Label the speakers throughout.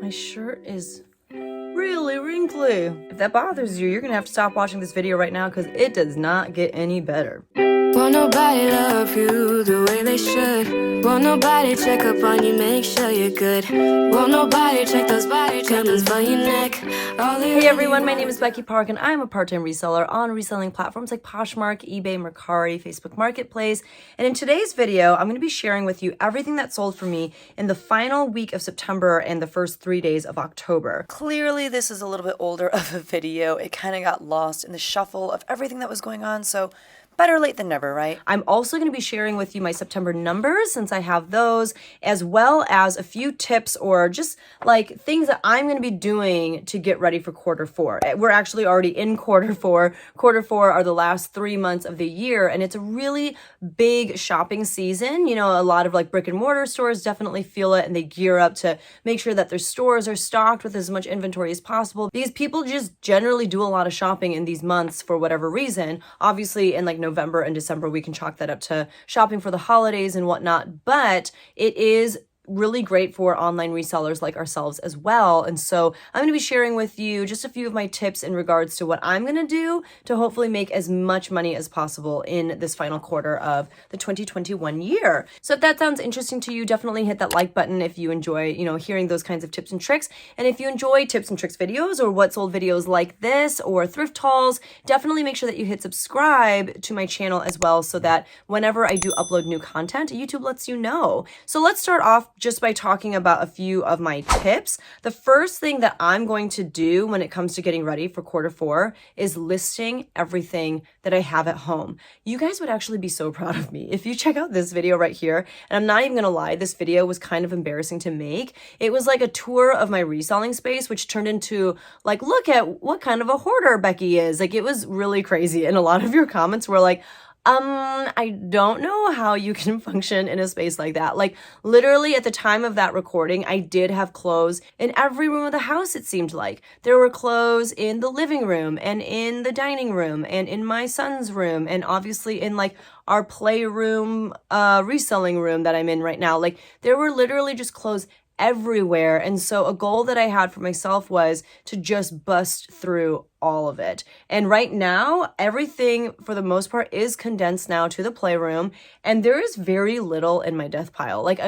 Speaker 1: My shirt is really wrinkly. If that bothers you, you're gonna have to stop watching this video right now because it does not get any better.
Speaker 2: Won't nobody love you the way they should. Won't nobody check up on you, make sure you're good. Won't nobody check those body trimmings for your neck.
Speaker 1: Hey everyone, my name is Becky Park and I'm a part-time reseller on reselling platforms like Poshmark, eBay, Mercari, Facebook Marketplace. And in today's video, I'm going to be sharing with you everything that sold for me in the final week of September and the first 3 days of October. Clearly, this is a little bit older of a video. It kind of got lost in the shuffle of everything that was going on, so better late than never, right? I'm also going to be sharing with you my September numbers since I have those, as well as a few tips or just like things that I'm going to be doing to get ready for quarter four. We're actually already in quarter four. Quarter four are the last 3 months of the year, and it's a really big shopping season. You know, a lot of like brick and mortar stores definitely feel it, and they gear up to make sure that their stores are stocked with as much inventory as possible because people just generally do a lot of shopping in these months for whatever reason. Obviously, in like November and December, we can chalk that up to shopping for the holidays and whatnot, but it is really great for online resellers like ourselves as well. And so I'm going to be sharing with you just a few of my tips in regards to what I'm going to do to hopefully make as much money as possible in this final quarter of the 2021 year. So if that sounds interesting to you, definitely hit that like button if you enjoy, hearing those kinds of tips and tricks. And if you enjoy tips and tricks videos or what sold videos like this or thrift hauls, definitely make sure that you hit subscribe to my channel as well so that whenever I do upload new content, YouTube lets you know. So let's start off just by talking about a few of my tips. The first thing that I'm going to do when it comes to getting ready for quarter four is listing everything that I have at home. You guys would actually be so proud of me if you check out this video right here. And I'm not even gonna lie, this video was kind of embarrassing to make. It was like a tour of my reselling space, which turned into like, look at what kind of a hoarder Becky is. Like, it was really crazy. And a lot of your comments were like, I don't know how you can function in a space like that. Like, literally at the time of that recording, I did have clothes in every room of the house, it seemed like. There were clothes in the living room and in the dining room and in my son's room and obviously in like our playroom, reselling room that I'm in right now. Like, there were literally just clothes everywhere. And so a goal that I had for myself was to just bust through all of it. And right now, everything for the most part is condensed now to the playroom, and there is very little in my death pile. Like,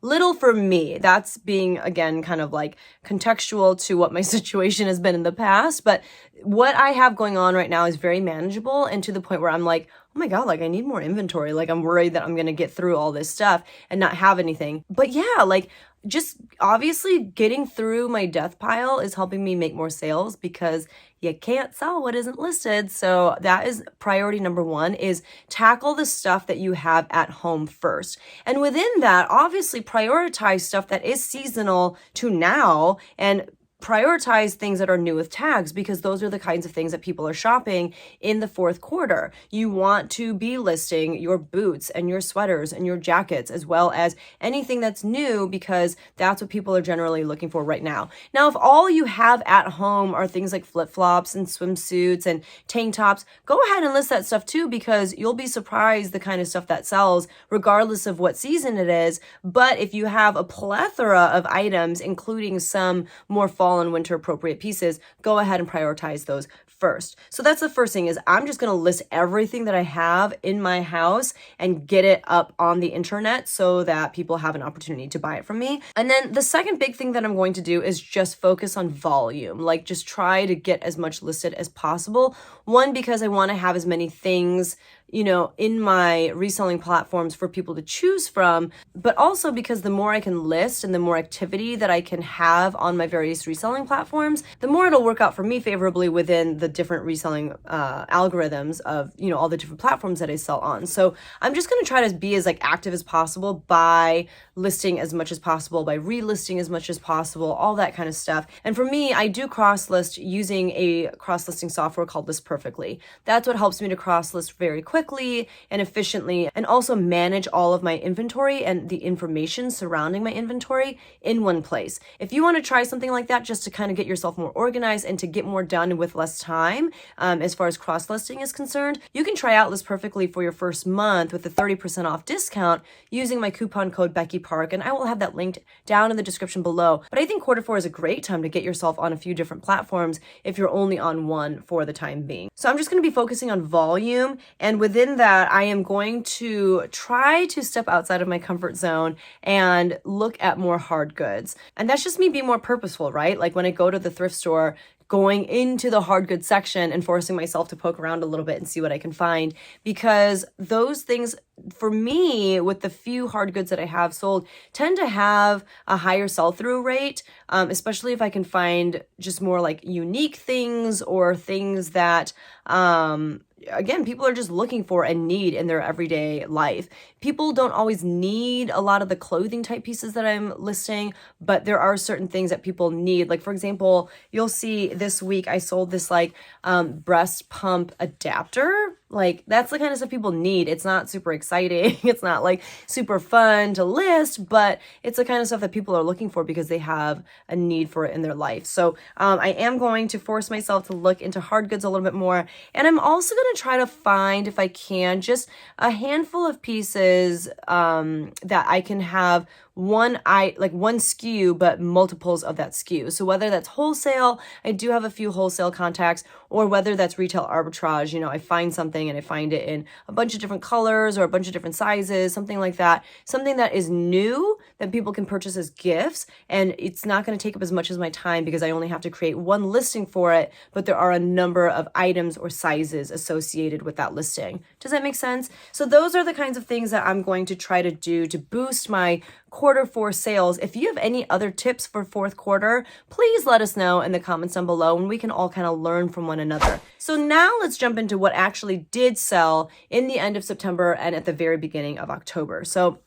Speaker 1: little for me. That's being, again, kind of like contextual to what my situation has been in the past. But what I have going on right now is very manageable, and to the point where I'm like, oh my God, like I need more inventory. Like, I'm worried that I'm going to get through all this stuff and not have anything. But yeah, like, just obviously getting through my death pile is helping me make more sales because you can't sell what isn't listed. So that is priority number one, is tackle the stuff that you have at home first. And within that, obviously prioritize stuff that is seasonal to now and prioritize things that are new with tags, because those are the kinds of things that people are shopping in the fourth quarter. You want to be listing your boots and your sweaters and your jackets, as well as anything that's new, because that's what people are generally looking for right now. Now, if all you have at home are things like flip-flops and swimsuits and tank tops, go ahead and list that stuff too, because you'll be surprised the kind of stuff that sells regardless of what season it is. But if you have a plethora of items, including some more fall and winter appropriate pieces, go ahead and prioritize those first. So that's the first thing, is I'm just going to list everything that I have in my house and get it up on the internet so that people have an opportunity to buy it from me. And then the second big thing that I'm going to do is just focus on volume. Like, just try to get as much listed as possible. One, because I want to have as many things in my reselling platforms for people to choose from, but also because the more I can list and the more activity that I can have on my various reselling platforms, the more it'll work out for me favorably within the different reselling algorithms of, all the different platforms that I sell on. So I'm just going to try to be as like active as possible by listing as much as possible, by relisting as much as possible, all that kind of stuff. And for me, I do cross list using a cross listing software called List Perfectly. That's what helps me to cross list very quickly quickly and efficiently, and also manage all of my inventory and the information surrounding my inventory in one place. If you want to try something like that just to kind of get yourself more organized and to get more done with less time, as far as cross-listing is concerned, you can try out List Perfectly for your first month with a 30% off discount using my coupon code Becky Park, and I will have that linked down in the description below. But I think Q4 is a great time to get yourself on a few different platforms if you're only on one for the time being. So I'm just going to be focusing on volume, and within that, I am going to try to step outside of my comfort zone and look at more hard goods. And that's just me being more purposeful, right? Like when I go to the thrift store, going into the hard goods section and forcing myself to poke around a little bit and see what I can find, because those things, for me, with the few hard goods that I have sold, tend to have a higher sell-through rate, especially if I can find just more like unique things or things that, again, people are just looking for and need in their everyday life. People don't always need a lot of the clothing type pieces that I'm listing, but there are certain things that people need. Like, for example, you'll see this week I sold this like breast pump adapter. Like, that's the kind of stuff people need. It's not super exciting. It's not like super fun to list, but it's the kind of stuff that people are looking for because they have a need for it in their life. So I am going to force myself to look into hard goods a little bit more. And I'm also going to try to find, if I can, just a handful of pieces that I can have one SKU, but multiples of that SKU. So whether that's wholesale, I do have a few wholesale contacts, or whether that's retail arbitrage, you know, I find something and I find it in a bunch of different colors or a bunch of different sizes, something like that. Something that is new that people can purchase as gifts, and it's not going to take up as much as my time because I only have to create one listing for it, but there are a number of items or sizes associated with that listing. Does that make sense? So those are the kinds of things that I'm going to try to do to boost my Q4 sales. If you have any other tips for Q4, please let us know in the comments down below, and we can all kind of learn from one another. So now let's jump into what actually did sell in the end of September and at the very beginning of October. So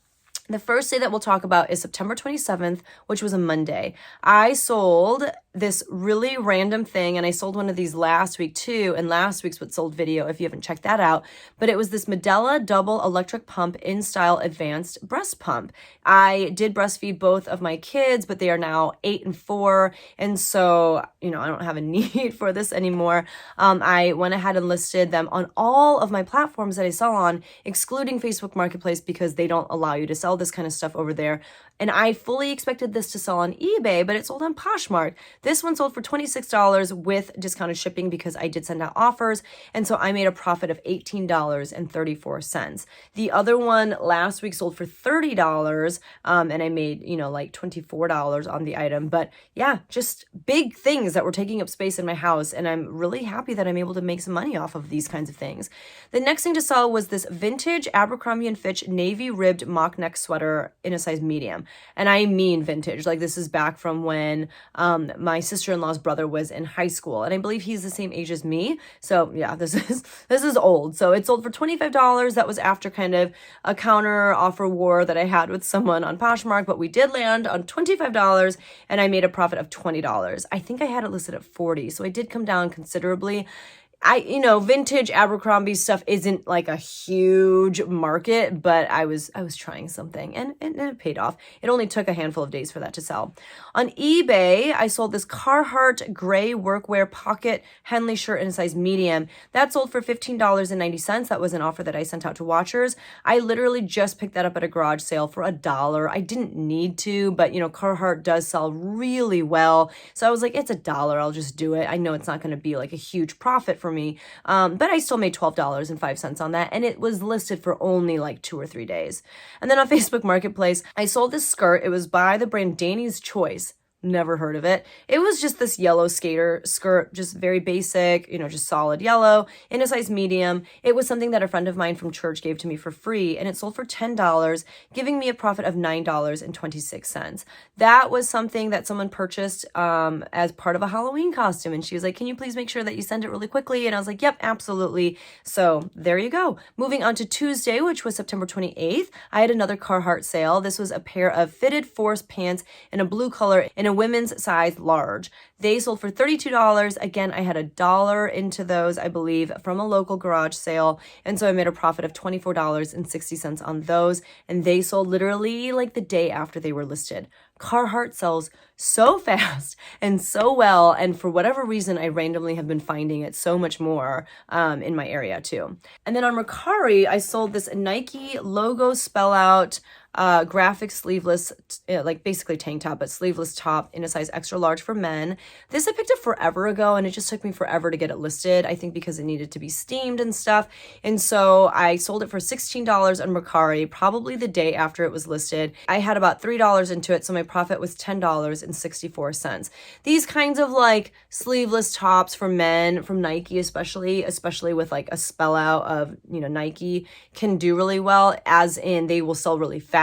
Speaker 1: the first day that we'll talk about is September 27th, which was a Monday. I sold this really random thing, and I sold one of these last week too, in last week's What Sold video if you haven't checked that out. But it was this Medela double electric pump in style advanced breast pump. I did breastfeed both of my kids, but they are now 8 and 4, and so, you know, I don't have a need for this anymore. I went ahead and listed them on all of my platforms that I sell on, excluding Facebook Marketplace because they don't allow you to sell this kind of stuff over there. And I fully expected this to sell on eBay, but it sold on Poshmark. This one sold for $26 with discounted shipping because I did send out offers. And so I made a profit of $18.34. The other one last week sold for $30. And I made, you know, like $24 on the item. But yeah, just big things that were taking up space in my house. And I'm really happy that I'm able to make some money off of these kinds of things. The next thing to sell was this vintage Abercrombie & Fitch navy ribbed mock neck sweater in a size medium. And I mean vintage. Like, this is back from when my sister-in-law's brother was in high school, and I believe he's the same age as me. So yeah, this is old. So it sold for $25. That was after kind of a counter offer war that I had with someone on Poshmark, but we did land on $25, and I made a profit of $20. I think I had it listed at $40, so I did come down considerably. Vintage Abercrombie stuff isn't like a huge market, but I was trying something and it paid off. It only took a handful of days for that to sell. On eBay, I sold this Carhartt gray workwear pocket Henley shirt in a size medium. That sold for $15.90. That was an offer that I sent out to watchers. I literally just picked that up at a garage sale for $1. I didn't need to, but Carhartt does sell really well. So I was like, it's $1. I'll just do it. I know it's not going to be like a huge profit for me. But I still made $12.05 on that, and it was listed for only like 2 or 3 days. And then on Facebook Marketplace, I sold this skirt. It was by the brand Danny's Choice. Never heard of it. It was just this yellow skater skirt, just very basic, just solid yellow in a size medium. It was something that a friend of mine from church gave to me for free, and it sold for $10, giving me a profit of $9.26. That was something that someone purchased as part of a Halloween costume, and she was like, can you please make sure that you send it really quickly? And I was like, yep, absolutely. So there you go. Moving on to Tuesday, which was September 28th, I had another Carhartt sale. This was a pair of fitted force pants in a blue color in a a women's size large. They sold for $32. Again, I had $1 into those, I believe, from a local garage sale. And so I made a profit of $24.60 on those. And they sold literally like the day after they were listed. Carhartt sells so fast and so well. And for whatever reason, I randomly have been finding it so much more in my area too. And then on Mercari, I sold this Nike logo spell out graphic sleeveless, like basically tank top, but sleeveless top in a size extra large for men. This I picked up forever ago and it just took me forever to get it listed. I think because it needed to be steamed and stuff. And so I sold it for $16 on Mercari, probably the day after it was listed. I had about $3 into it, so my profit was $10.64. These kinds of like sleeveless tops for men from Nike, especially with like a spell out of, Nike, can do really well, as in they will sell really fast.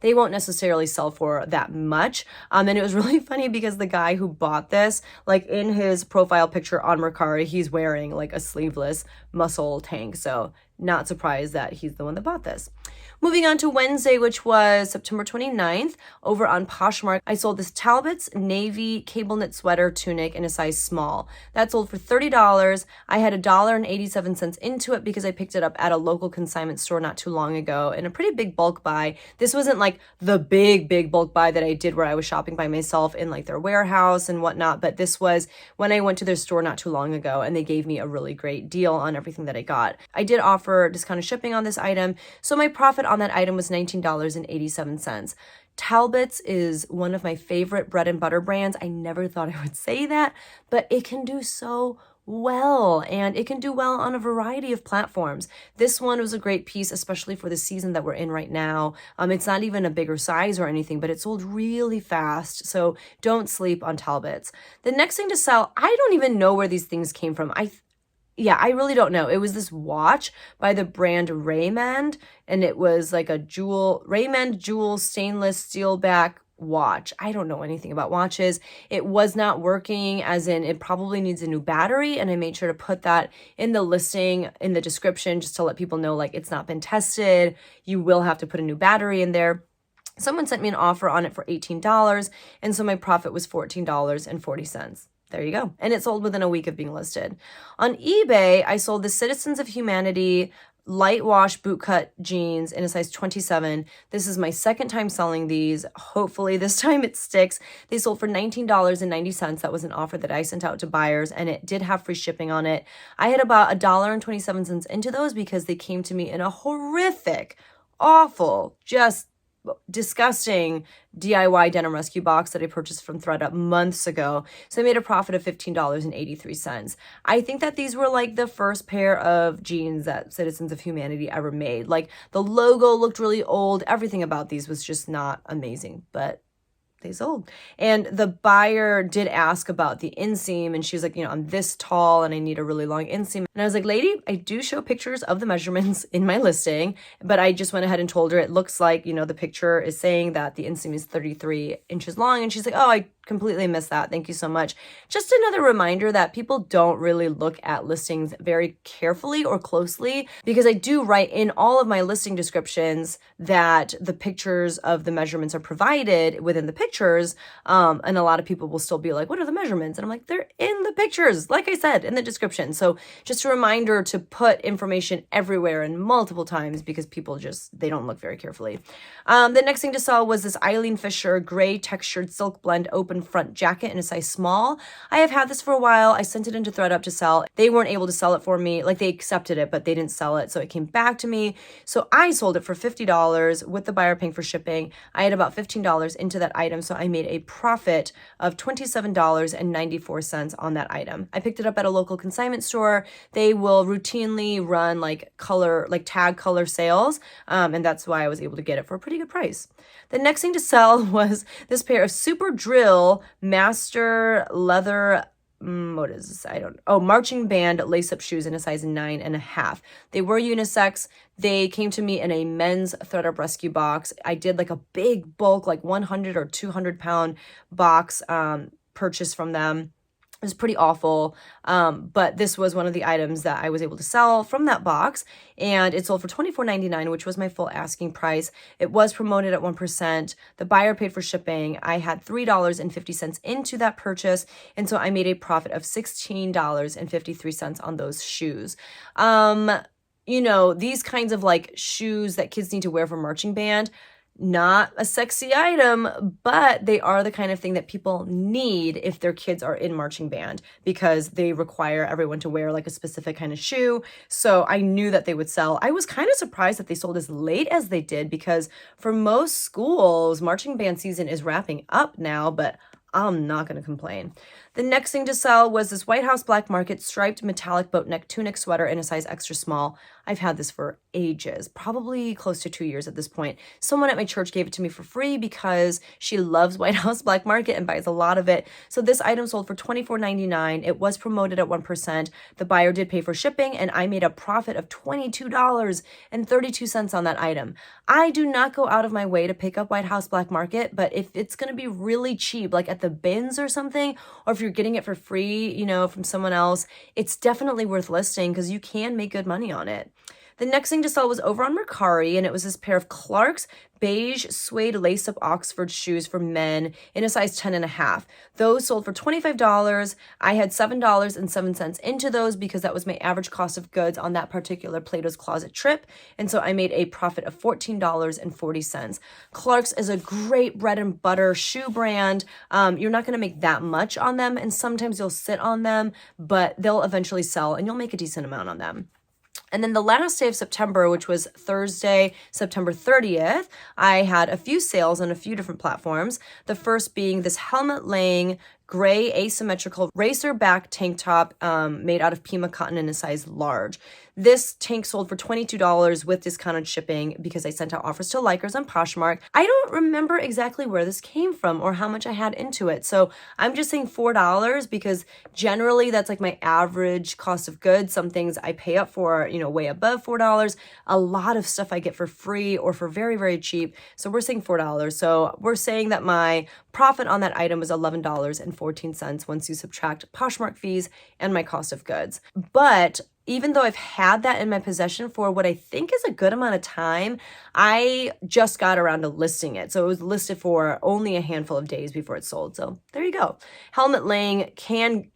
Speaker 1: They won't necessarily sell for that much. And it was really funny because the guy who bought this, like in his profile picture on Mercari, he's wearing like a sleeveless muscle tank. So not surprised that he's the one that bought this. Moving on to Wednesday, which was September 29th, over on Poshmark, I sold this Talbot's navy cable knit sweater tunic in a size small. That sold for $30. I had $1.87 into it because I picked it up at a local consignment store not too long ago in a pretty big bulk buy. This wasn't like the big bulk buy that I did where I was shopping by myself in like their warehouse and whatnot, but this was when I went to their store not too long ago and they gave me a really great deal on everything that I got. I did offer discounted shipping on this item, so my profit on that item was $19.87. Talbot's is one of my favorite bread and butter brands. I never thought I would say that, but it can do so well, and it can do well on a variety of platforms. This one was a great piece, especially for the season that we're in right now. It's not even a bigger size or anything, but it sold really fast, so don't sleep on Talbot's. The next thing to sell, I don't even know where these things came from. I really don't know. It was this watch by the brand Raymond, and it was like a Raymond jewel stainless steel back watch. I don't know anything about watches. It was not working, as in it probably needs a new battery, and I made sure to put that in the listing, in the description, just to let people know like it's not been tested. You will have to put a new battery in there. Someone sent me an offer on it for $18, and so my profit was $14.40. There you go. And it sold within a week of being listed. On eBay, I sold the Citizens of Humanity light wash bootcut jeans in a size 27. This is my second time selling these. Hopefully this time it sticks. They sold for $19.90. That was an offer that I sent out to buyers, and it did have free shipping on it. I had about $1.27 into those because they came to me in a horrific, awful, just disgusting DIY denim rescue box that I purchased from ThredUp months ago. So I made a profit of $15.83. I think that these were like the first pair of jeans that Citizens of Humanity ever made. Like the logo looked really old. Everything about these was just not amazing, but they sold. And the buyer did ask about the inseam, and she was like, I'm this tall and I need a really long inseam. And I was like, lady, I do show pictures of the measurements in my listing, but I just went ahead and told her it looks like, the picture is saying that the inseam is 33 inches long. And she's like, oh, I completely missed that. Thank you so much. Just another reminder that people don't really look at listings very carefully or closely, because I do write in all of my listing descriptions that the pictures of the measurements are provided within the pictures. And a lot of people will still be like, what are the measurements? And I'm like, they're in the pictures, like I said, in the description. So just a reminder to put information everywhere and multiple times, because people they don't look very carefully. The next thing to sell was this Eileen Fisher gray textured silk blend open front jacket in a size small. I have had this for a while. I sent it into ThredUp to sell. They weren't able to sell it for me. Like, they accepted it, but they didn't sell it. So it came back to me. So I sold it for $50 with the buyer paying for shipping. I had about $15 into that item. So I made a profit of $27.94 on that item. I picked it up at a local consignment store. They will routinely run tag color sales. And that's why I was able to get it for a pretty good price. The next thing to sell was this pair of Super Drill Master Leather, what is this? Marching band lace-up shoes in a size 9.5. They were unisex. They came to me in a men's ThredUp rescue box. I did like a big bulk, like 100 or 200 pound box purchase from them. It was pretty awful, but this was one of the items that I was able to sell from that box, and it sold for $24.99, which was my full asking price. It was promoted at 1%. The buyer paid for shipping. I had $3.50 into that purchase, and so I made a profit of $16.53 on those shoes. These kinds of like shoes that kids need to wear for marching band, not a sexy item, but they are the kind of thing that people need if their kids are in marching band because they require everyone to wear like a specific kind of shoe. So I knew that they would sell. I was kind of surprised that they sold as late as they did because for most schools, marching band season is wrapping up now, but I'm not going to complain. The next thing to sell was this White House Black Market striped metallic boat neck tunic sweater in a size extra small. I've had this for ages, probably close to 2 years at this point. Someone at my church gave it to me for free because she loves White House Black Market and buys a lot of it. So this item sold for $24.99. It was promoted at 1%. The buyer did pay for shipping, and I made a profit of $22.32 on that item. I do not go out of my way to pick up White House Black Market, but if it's going to be really cheap, like at the bins or something, or if you're getting it for free, from someone else, it's definitely worth listing because you can make good money on it. The next thing to sell was over on Mercari, and it was this pair of Clark's beige suede lace-up Oxford shoes for men in a size 10.5. Those sold for $25. I had $7.07 into those because that was my average cost of goods on that particular Plato's Closet trip, and so I made a profit of $14.40. Clark's is a great bread and butter shoe brand. You're not going to make that much on them, and sometimes you'll sit on them, but they'll eventually sell, and you'll make a decent amount on them. And then the last day of September, which was Thursday, September 30th, I had a few sales on a few different platforms. The first being this helmet-laying gray asymmetrical racer back tank top made out of Pima cotton in a size large. This tank sold for $22 with discounted shipping because I sent out offers to likers on Poshmark. I don't remember exactly where this came from or how much I had into it. So I'm just saying $4 because generally that's like my average cost of goods. Some things I pay up for, way above $4. A lot of stuff I get for free or for very, very cheap. So we're saying $4. So we're saying that my profit on that item was $11.14 once you subtract Poshmark fees and my cost of goods. But even though I've had that in my possession for what I think is a good amount of time, I just got around to listing it. So it was listed for only a handful of days before it sold. So there you go. Helmet laying can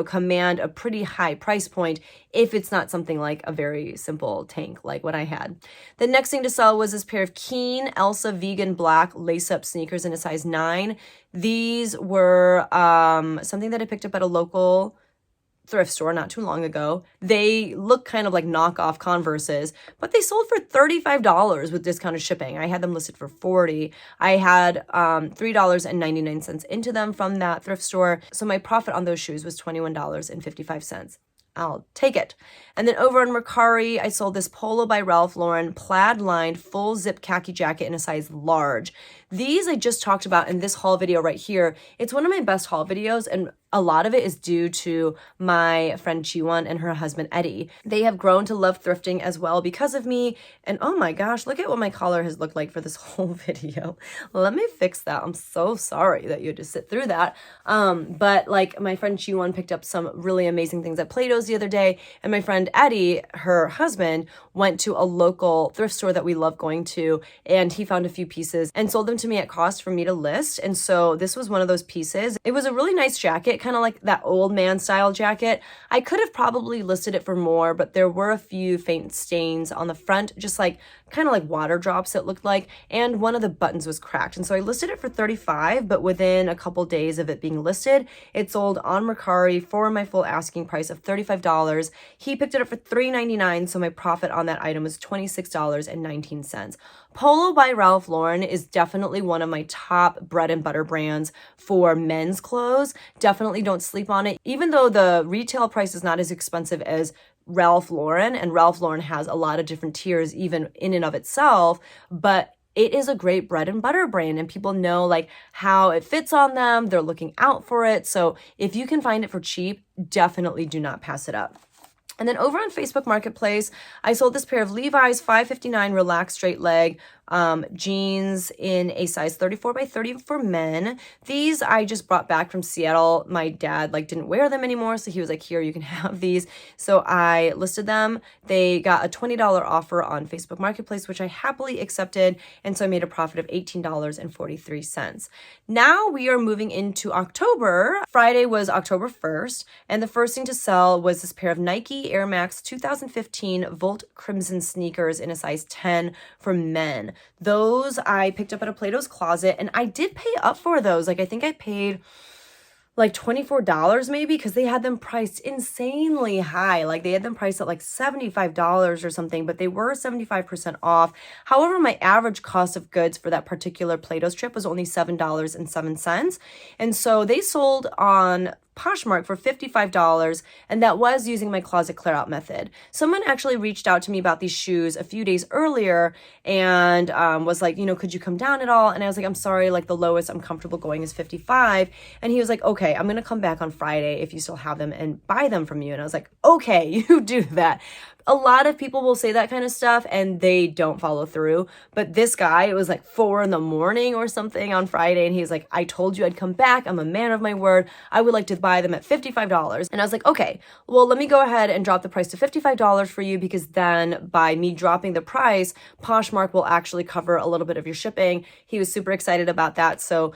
Speaker 1: command a pretty high price point if it's not something like a very simple tank like what I had. The next thing to sell was this pair of Keen Elsa vegan black lace-up sneakers in a size 9. These were something that I picked up at a local thrift store not too long ago. They look kind of like knockoff Converses, but they sold for $35 with discounted shipping. I had them listed for $40. I had $3.99 into them from that thrift store. So my profit on those shoes was $21.55. I'll take it. And then over on Mercari, I sold this Polo by Ralph Lauren plaid lined full zip khaki jacket in a size large. These I just talked about in this haul video right here. It's one of my best haul videos, and a lot of it is due to my friend Chiwon and her husband Eddie. They have grown to love thrifting as well because of me. And oh my gosh, look at what my collar has looked like for this whole video. Let me fix that. I'm so sorry that you had to sit through that. But like my friend Chiwon picked up some really amazing things at Plato's the other day, and my friend Eddie, her husband, went to a local thrift store that we love going to, and he found a few pieces and sold them to me at cost for me to list. And so this was one of those pieces. It was a really nice jacket, kind of like that old man style jacket. I could have probably listed it for more, but there were a few faint stains on the front, just like kind of like water drops it looked like, and one of the buttons was cracked. And so I listed it for $35, but within a couple days of it being listed, it sold on Mercari for my full asking price of $35. He picked it up for $3.99, so my profit on that item was $26.19. Polo by Ralph Lauren is definitely one of my top bread and butter brands for men's clothes. Definitely don't sleep on it. Even though the retail price is not as expensive as Ralph Lauren, and Ralph Lauren has a lot of different tiers even in and of itself, but it is a great bread and butter brand, and people know like how it fits on them. They're looking out for it. So if you can find it for cheap, definitely do not pass it up. And then over on Facebook Marketplace, I sold this pair of Levi's 559 relaxed straight leg jeans in a size 34 by 30 for men. These I just brought back from Seattle. My dad like didn't wear them anymore, so he was like, here, you can have these. So I listed them. They got a $20 offer on Facebook Marketplace, which I happily accepted, and so I made a profit of $18.43. Now we are moving into October. Friday was October 1st, and the first thing to sell was this pair of Nike Air Max 2015 Volt Crimson sneakers in a size 10 for men. Those I picked up at a Plato's Closet, and I did pay up for those. Like, I think I paid like $24 maybe, because they had them priced insanely high. Like, they had them priced at like $75 or something, but they were 75% off. However, my average cost of goods for that particular Plato's trip was only $7.07. And so they sold on Poshmark for $55, and that was using my closet clear out method. Someone actually reached out to me about these shoes a few days earlier and was like, could you come down at all? And I was like, I'm sorry, like the lowest I'm comfortable going is 55. And he was like, okay, I'm gonna come back on Friday if you still have them and buy them from you. And I was like, okay, you do that. A lot of people will say that kind of stuff and they don't follow through. But this guy, it was like 4 a.m. or something on Friday. And he was like, I told you I'd come back. I'm a man of my word. I would like to buy them at $55. And I was like, okay, well, let me go ahead and drop the price to $55 for you, because then by me dropping the price, Poshmark will actually cover a little bit of your shipping. He was super excited about that. So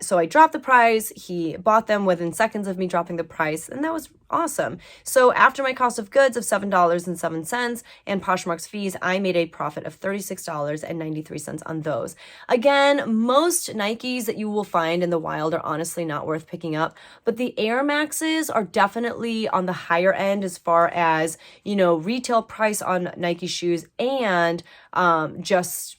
Speaker 1: so I dropped the price. He bought them within seconds of me dropping the price, and that was awesome. So after my cost of goods of $7.07 and Poshmark's fees, I made a profit of $36.93 on those. Again, most Nikes that you will find in the wild are honestly not worth picking up, but the Air Maxes are definitely on the higher end as far as, retail price on Nike shoes and just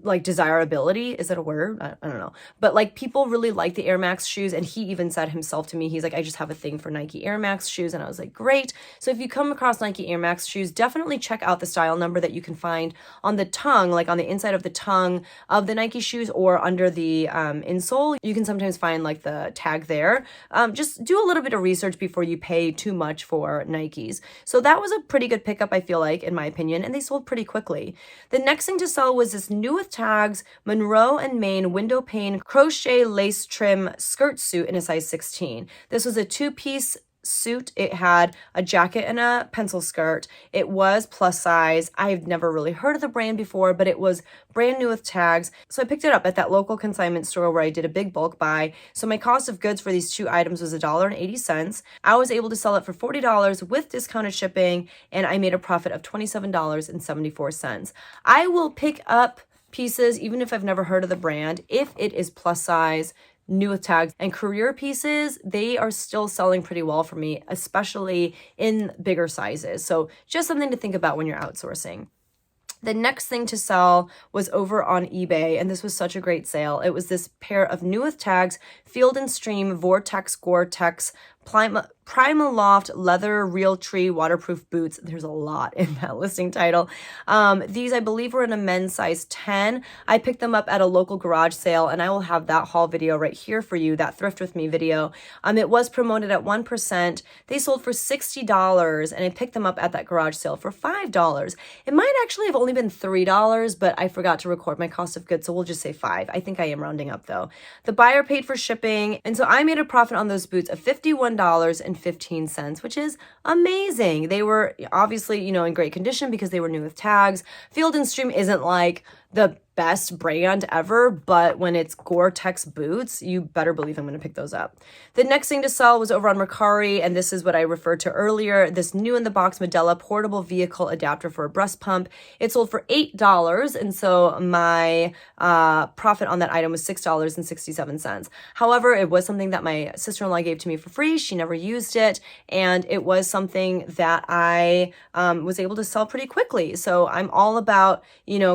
Speaker 1: like desirability. Is that a word? I don't know. But like, people really like the Air Max shoes. And he even said himself to me, he's like, I just have a thing for Nike Air Max shoes. And I was like, great. So if you come across Nike Air Max shoes, definitely check out the style number that you can find on the tongue, like on the inside of the tongue of the Nike shoes, or under the insole. You can sometimes find like the tag there. Just do a little bit of research before you pay too much for Nikes. So that was a pretty good pickup, I feel like, in my opinion, and they sold pretty quickly. The next thing to sell was this new with tags Monroe and Maine window pane crochet lace trim skirt suit in a size 16. This was a 2-piece suit. It had a jacket and a pencil skirt. It was plus size. I've never really heard of the brand before, but it was brand new with tags. So I picked it up at that local consignment store where I did a big bulk buy. So my cost of goods for these 2 items was $1.80. I was able to sell it for $40 with discounted shipping, and I made a profit of $27.74. I will pick up pieces even if I've never heard of the brand if it is plus size, new with tags, and career pieces. They are still selling pretty well for me, especially in bigger sizes. So just something to think about when you're outsourcing. The next thing to sell was over on eBay, and this was such a great sale. It was this pair of new with tags Field and Stream Vortex Gore-Tex Primaloft leather Realtree waterproof boots. There's a lot in that listing title. These, I believe, were in a men's size 10. I picked them up at a local garage sale, and I will have that haul video right here for you, that Thrift With Me video. It was promoted at 1%. They sold for $60, and I picked them up at that garage sale for $5. It might actually have only been $3, but I forgot to record my cost of goods, so we'll just say $5. I think I am rounding up, though. The buyer paid for shipping, and so I made a profit on those boots of $51.15, which is amazing. They were obviously, in great condition because they were new with tags. Field and Stream isn't like the best brand ever, but when it's Gore-Tex boots, you better believe I'm going to pick those up. The next thing to sell was over on Mercari, and this is what I referred to earlier, this new in the box Medela portable vehicle adapter for a breast pump. It sold for $8, and so my profit on that item was $6.67. However, it was something that my sister-in-law gave to me for free. She never used it, and it was something that I was able to sell pretty quickly. So I'm all about,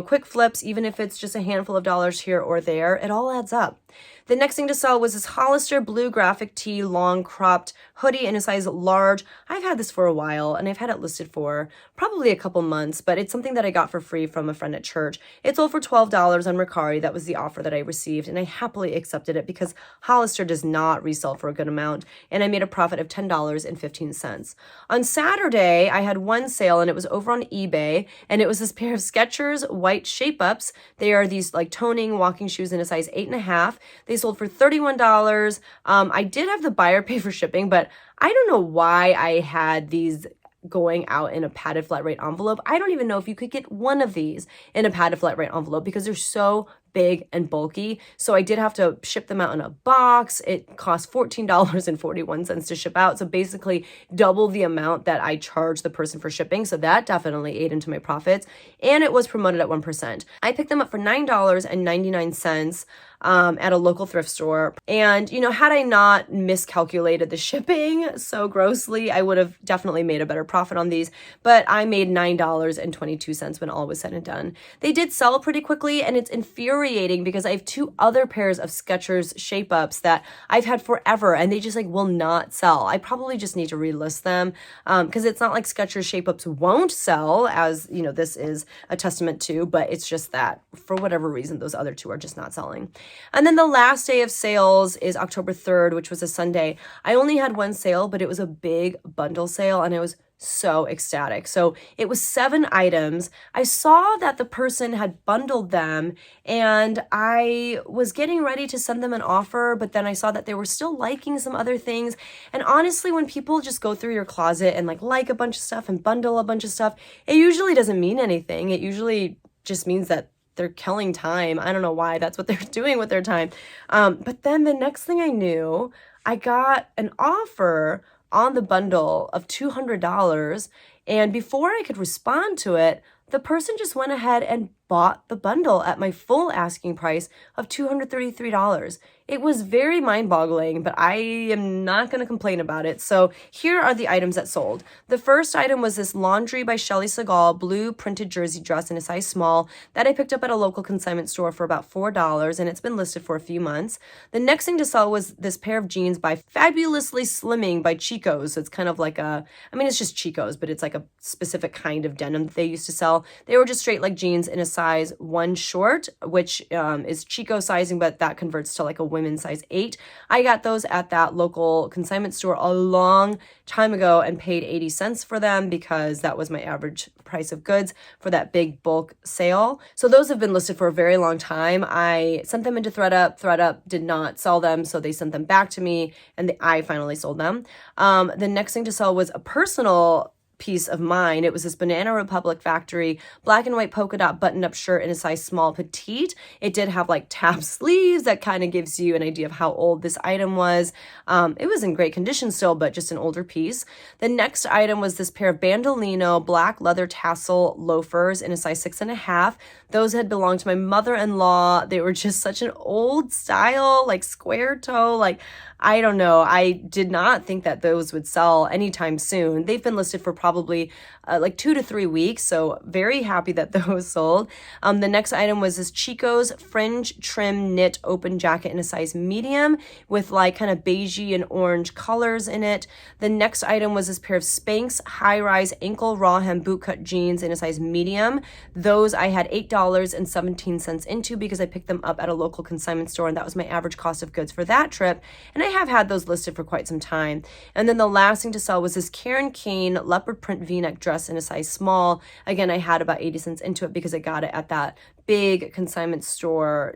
Speaker 1: quick flips, even if it's just a handful of dollars here or there, it all adds up. The next thing to sell was this Hollister blue graphic tee long cropped hoodie in a size large. I've had this for a while and I've had it listed for probably a couple months, but it's something that I got for free from a friend at church. It sold for $12 on Mercari. That was the offer that I received, and I happily accepted it because Hollister does not resell for a good amount, and I made a profit of $10.15. On Saturday, I had one sale and it was over on eBay, and it was this pair of Skechers white shape-ups. They are these like toning walking shoes in a size 8.5. They sold for $31. I did have the buyer pay for shipping, but I don't know why I had these going out in a padded flat rate envelope. I don't even know if you could get one of these in a padded flat rate envelope because they're so big and bulky. So I did have to ship them out in a box. It cost $14.41 to ship out. So basically double the amount that I charged the person for shipping. So that definitely ate into my profits. And it was promoted at 1%. I picked them up for $9.99 at a local thrift store. And, had I not miscalculated the shipping so grossly, I would have definitely made a better profit on these. But I made $9.22 when all was said and done. They did sell pretty quickly, and it's infuriating because I have two other pairs of Skechers shape-ups that I've had forever, and they just will not sell. I probably just need to relist them because it's not like Skechers shape-ups won't sell, as this is a testament to, but it's just that for whatever reason those other two are just not selling. And then the last day of sales is October 3rd, which was a Sunday. I only had one sale, but it was a big bundle sale, and it was so ecstatic. So it was 7 items. I saw that the person had bundled them, and I was getting ready to send them an offer, but then I saw that they were still liking some other things. And honestly, when people just go through your closet and like a bunch of stuff and bundle a bunch of stuff, it usually doesn't mean anything. It usually just means that they're killing time. I don't know why that's what they're doing with their time. But then the next thing I knew, I got an offer on the bundle of $200. And before I could respond to it, the person just went ahead and bought the bundle at my full asking price of $233. It was very mind-boggling, but I am not going to complain about it. So here are the items that sold. The first item was this Laundry by Shelly Segal blue printed jersey dress in a size small that I picked up at a local consignment store for about $4, and it's been listed for a few months. The next thing to sell was this pair of jeans by Fabulously Slimming by Chico's. So it's kind of like it's just Chico's, but it's like a specific kind of denim that they used to sell. They were just straight leg jeans in a size 1 short, which is Chico sizing, but that converts to like a women's size 8. I got those at that local consignment store a long time ago and paid 80 cents for them because that was my average price of goods for that big bulk sale. So those have been listed for a very long time. I sent them into ThredUp. ThredUp did not sell them, so they sent them back to me, and I finally sold them. The next thing to sell was a personal piece of mine. It was this Banana Republic Factory black and white polka dot button-up shirt in a size small petite. It did have like tab sleeves that kind of gives you an idea of how old this item was. It was in great condition still, but just an older piece. The next item was this pair of Bandolino black leather tassel loafers in a size 6.5. Those had belonged to my mother-in-law. They were just such an old style, like square toe, I don't know. I did not think that those would sell anytime soon. They've been listed for probably 2 to 3 weeks, so very happy that those sold. The next item was this Chico's fringe trim knit open jacket in a size medium with kind of beigey and orange colors in it. The next item was this pair of Spanx high-rise ankle raw hem bootcut jeans in a size medium. Those I had $8.17 into because I picked them up at a local consignment store, and that was my average cost of goods for that trip. And I have had those listed for quite some time. And then the last thing to sell was this Karen Kane leopard print v-neck dress in a size small. Again, I had about 80 cents into it because I got it at that big consignment store,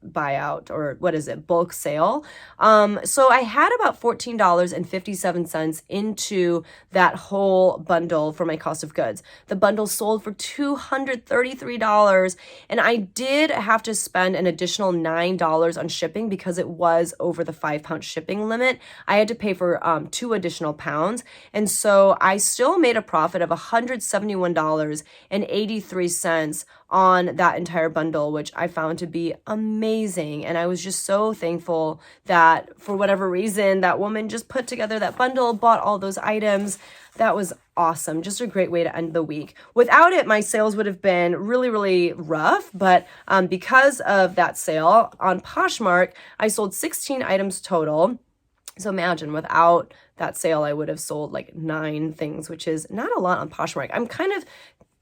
Speaker 1: buyout, or bulk sale. So I had about $14.57 into that whole bundle for my cost of goods. The bundle sold for $233, and I did have to spend an additional $9 on shipping because it was over the 5-pound shipping limit. I had to pay for 2 additional pounds, and so I still made a profit of $171.83 on that entire bundle, which I found to be amazing. And I was just so thankful that for whatever reason, that woman just put together that bundle, bought all those items. That was awesome. Just a great way to end the week. Without it, my sales would have been really, really rough. But because of that sale on Poshmark, I sold 16 items total. So imagine without that sale, I would have sold like 9 things, which is not a lot on Poshmark. I'm kind of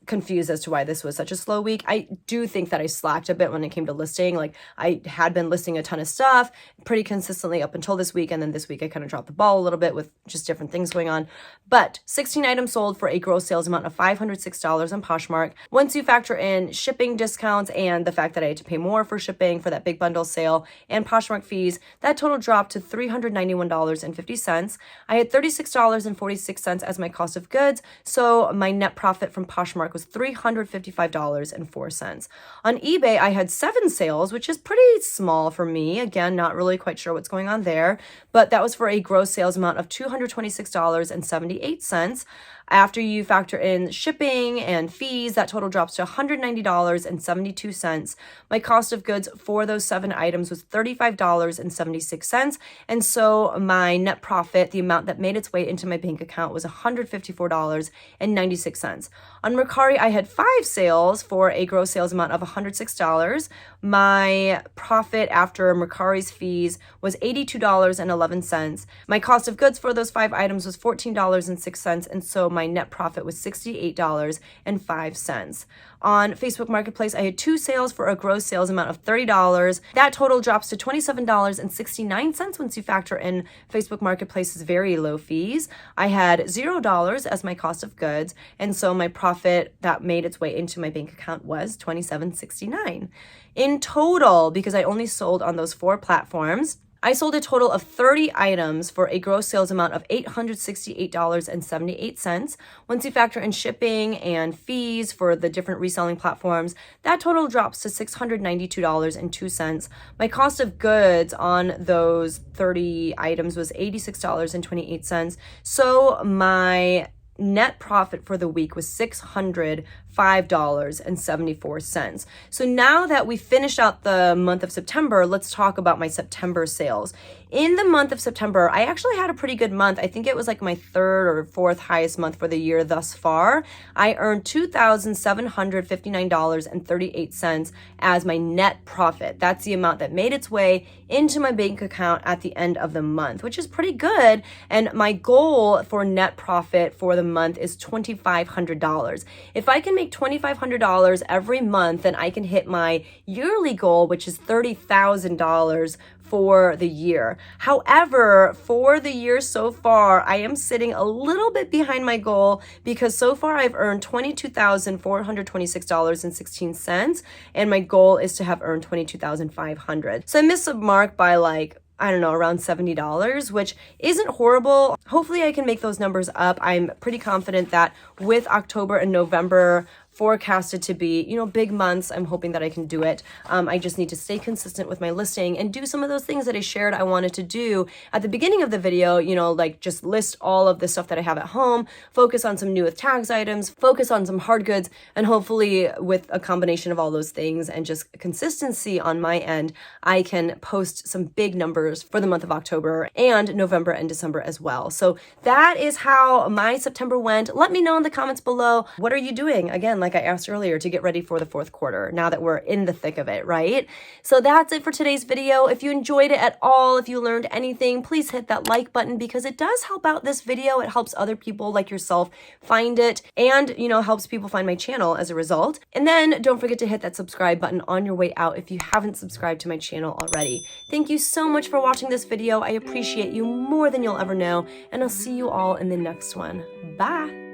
Speaker 1: confused as to why this was such a slow week. I do think that I slacked a bit when it came to listing. Like I had been listing a ton of stuff pretty consistently up until this week. And then this week I kind of dropped the ball a little bit with just different things going on. But 16 items sold for a gross sales amount of $506 on Poshmark. Once you factor in shipping discounts and the fact that I had to pay more for shipping for that big bundle sale and Poshmark fees, that total dropped to $391.50. I had $36.46 as my cost of goods. So my net profit from Poshmark was $355.04. On eBay, I had 7 sales, which is pretty small for me. Again, not really quite sure what's going on there, but that was for a gross sales amount of $226.78. After you factor in shipping and fees, that total drops to $190.72. My cost of goods for those 7 items was $35.76. And so my net profit, the amount that made its way into my bank account, was $154.96. On Mercari, I had 5 sales for a gross sales amount of $106. My profit after Mercari's fees was $82.11. My cost of goods for those 5 items was $14.06. And so my net profit was $68.05. On Facebook Marketplace, I had 2 sales for a gross sales amount of $30. That total drops to $27.69 once you factor in Facebook Marketplace's very low fees. I had $0 as my cost of goods, and so my profit that made its way into my bank account was $27.69. In total, because I only sold on those 4 platforms, I sold a total of 30 items for a gross sales amount of $868.78. Once you factor in shipping and fees for the different reselling platforms, that total drops to $692.02. My cost of goods on those 30 items was $86.28. So my net profit for the week was $605.74. So now that we finished out the month of September, let's talk about my September sales. In the month of September, I actually had a pretty good month. I think it was like my 3rd or 4th highest month for the year thus far. I earned $2,759.38 as my net profit. That's the amount that made its way into my bank account at the end of the month, which is pretty good. And my goal for net profit for the month is $2,500. If I can make $2,500 every month, then I can hit my yearly goal, which is $30,000 for the year. However, for the year so far, I am sitting a little bit behind my goal because so far I've earned $22,426.16, and my goal is to have earned $22,500. So I missed the mark by around $70, which isn't horrible. Hopefully I can make those numbers up. I'm pretty confident that with October and November forecasted to be, big months, I'm hoping that I can do it. I just need to stay consistent with my listing and do some of those things that I shared I wanted to do at the beginning of the video, like just list all of the stuff that I have at home, focus on some new with tags items, focus on some hard goods, and hopefully with a combination of all those things and just consistency on my end, I can post some big numbers for the month of October and November and December as well. So that is how my September went. Let me know in the comments below, what are you doing? Again, like I asked earlier, to get ready for the 4th quarter now that we're in the thick of it, right? So that's it for today's video. If you enjoyed it at all, if you learned anything, please hit that like button because it does help out this video. It helps other people like yourself find it and, helps people find my channel as a result. And then don't forget to hit that subscribe button on your way out if you haven't subscribed to my channel already. Thank you so much for watching this video. I appreciate you more than you'll ever know, and I'll see you all in the next one. Bye.